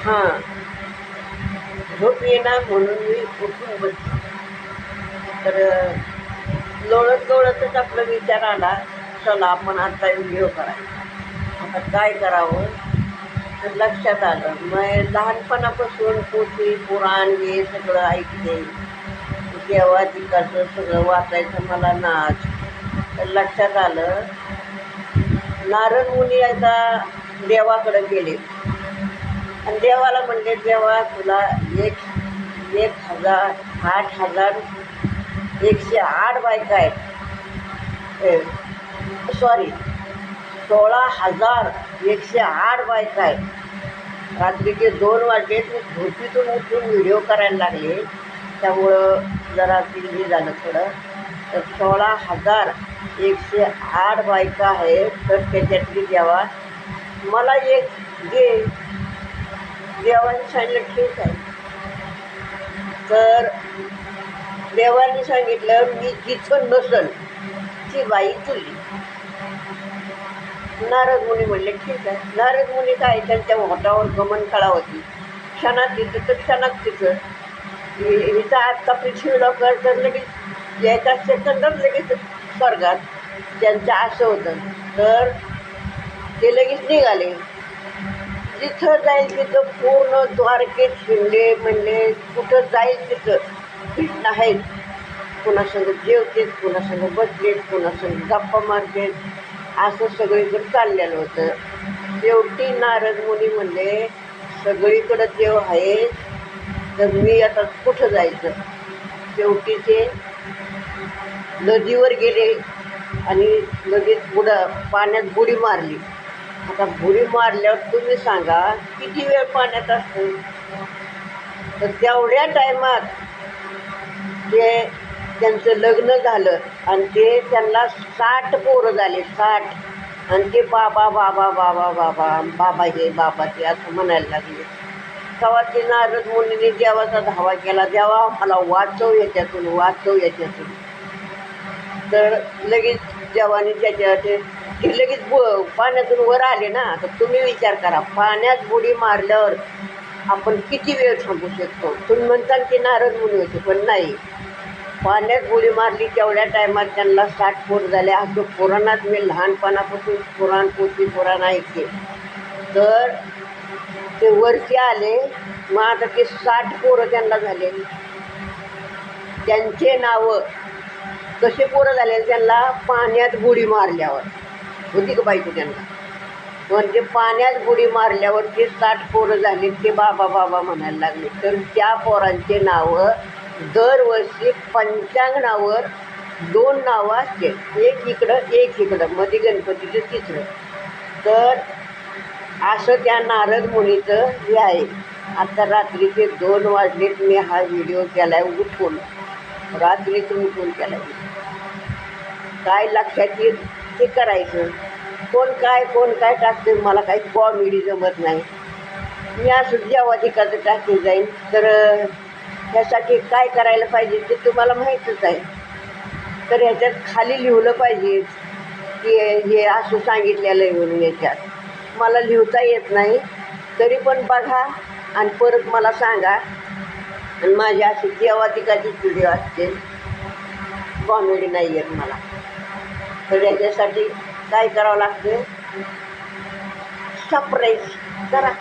हां, झोप येणार म्हणून मी उठून बसले. तर लोळत आपला विचार आला, चला आपण आता व्हिडिओ करायचा. आता काय करावं तर लक्षात आलं, मग लहानपणापासून पोथी पुराण हे सगळं ऐकते, देवाधिकाचं सगळं वाचायचं मला नाच. तर लक्षात आलं, नारद मुनी आता देवाकडे गेले आणि देवाला म्हणले, देवा तुला एक 1,008 बायका आहेत, सॉरी 16,108 बायका आहेत. रात्रीचे 2 वाजले, झोपीतून उठून व्हिडिओ करायला लागले, त्यामुळं जरा दिल्ली झालं थोडं. तर 16,108 बायका आहेत, तर त्याच्यातली देवा मला एक दे. देवाने सांगितलं ठीक आहे. तर देवाने सांगितलं, मी जिथं नसल ती बाई तुली. नारद मुनी म्हणले ठीक आहे. नारद मुनी काय, त्यांच्या होटावर गमनकळा होती, क्षणात तिथं तर क्षणात तिथं. हिचा आत्ता पृथ्वी लोकर तर लगेच एका सेकंदात लगेच स्वर्गात, त्यांचं असं होतं. तर ते लगेच निघाले. जिथं जाईल तिथं पूर्ण द्वारकेत हिंडले, म्हणले कुठं जाईल तिथं कृष्ण आहेत. कुणासंग जेवतेत, कुणासंग बसलेत, कुणासंग गप्पा मारतेत, असं सगळीकडे चाललेलं होतं. शेवटी नारद मुनी म्हणले, सगळीकडं देव आहे, तर मी आता कुठं जायचं. शेवटी ते नदीवर गेले आणि लगेच पाण्यात बुडी मारली. आता बुडी मारल्यावर तुम्ही सांगा किती वेळ पाण्यात असतं. तर तेवढ्या टायमात ते त्यांचं लग्न झालं आणि ते त्यांना 60 पोरं झाले, 60. आणि ते बाबा बाबा बाबा बाबा बाबा हे बाबा ते असं म्हणायला लागले. तेव्हा ते नारद मुनीने देवाचा धावा केला, देवा मला वाचव याच्यातून, वाचव याच्यातून. तर लगेच देवाने त्याच्या ते लगेच पाण्यातून वर आले ना. तर तुम्ही विचार करा, पाण्यात बुडी मारल्यावर आपण किती वेळ थांबू शकतो. तुम्ही म्हणताल की नारद मुनी होते, पण नाही. पाण्यात बुडी मारली तेवढ्या टायमात त्यांना 60 पोर झाले. असं पुराणात मी लहानपणापासून पोथी पुराण ऐकते. तर ते वरती आले, मग आता ते 60 पोरं त्यांना झाले. त्यांचे नावं कसे पोरं झाले, त्यांना पाण्यात बुडी मारल्यावर होती का बायको त्यांना. म्हणजे पाण्यात बुडी मारल्यावर ते 60 पोरं झाले, ते बाबा बाबा म्हणायला लागले. तर त्या पोरांचे नावं दरवर्षी पंचांगणावर 2 नावं असते, एक इकडं एक इकडं, मध्ये गणपतीचं चित्र. तर असं त्या नारद मुनीचं हे आहे. आता रात्रीचे 2 वाजलेत, मी हा व्हिडिओ केला आहे उठून, रात्रीतून उठून केला आहे. काय लक्षात येईल ते करायचं. कोण काय टाकते, मला काही कॉमेडी जमत नाही. मी असं देवाधिकाचं टाकून जाईन. तर ह्यासाठी काय करायला पाहिजे ते तुम्हाला माहीतच आहे. तर ह्याच्यात खाली लिहिलं पाहिजे की हे असं सांगितलेलं आहे म्हणून. याच्यात मला लिहिता येत नाही, तरी पण बघा आणि परत मला सांगा. आणि माझी अशी देवाधिकाची व्हिडिओ असते, कॉमेडी नाही येत मला. तर याच्यासाठी काय करावं लागतं, सबस्क्राईब करा.